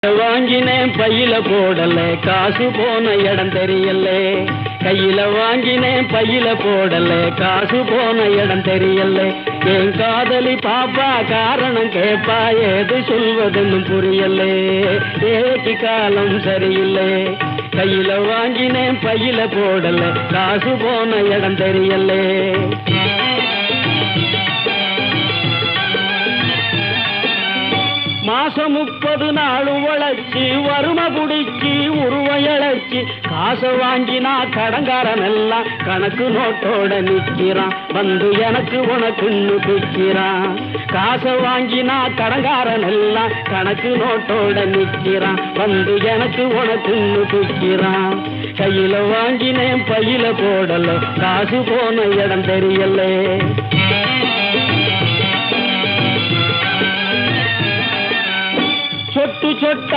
வாங்கினேன் பையில போடல காசு போன இடம் தெரியல. கையில வாங்கினேன் பையில போடல காசு போன இடம் தெரியல. என் காதலி பாப்பா காரணம் கேப்பா ஏது சொல்வதுன்னு புரியல. ஏக்கு காலம் சரியில்லை. கையில வாங்கினேன் பையில போடல காசு போன இடம் தெரியல. மாசம் 30 நாள் உழைச்சி வறுமை புடிச்சி உருவையழைச்சி காசை வாங்கினா கடங்காரன் எல்லாம் கணக்கு நோட்டோட நிற்கிறான். வந்து எனக்கு உனக்குன்னு பிக்கிறான். காசை வாங்கினா கடங்காரன் எல்லாம் கணக்கு நோட்டோட நிற்கிறான். வந்து எனக்கு உனக்குன்னு பிக்கிறான். கையில வாங்கினேன் பையில போடல காசு போன இடம் தெரியல. சொட்டு சொட்டா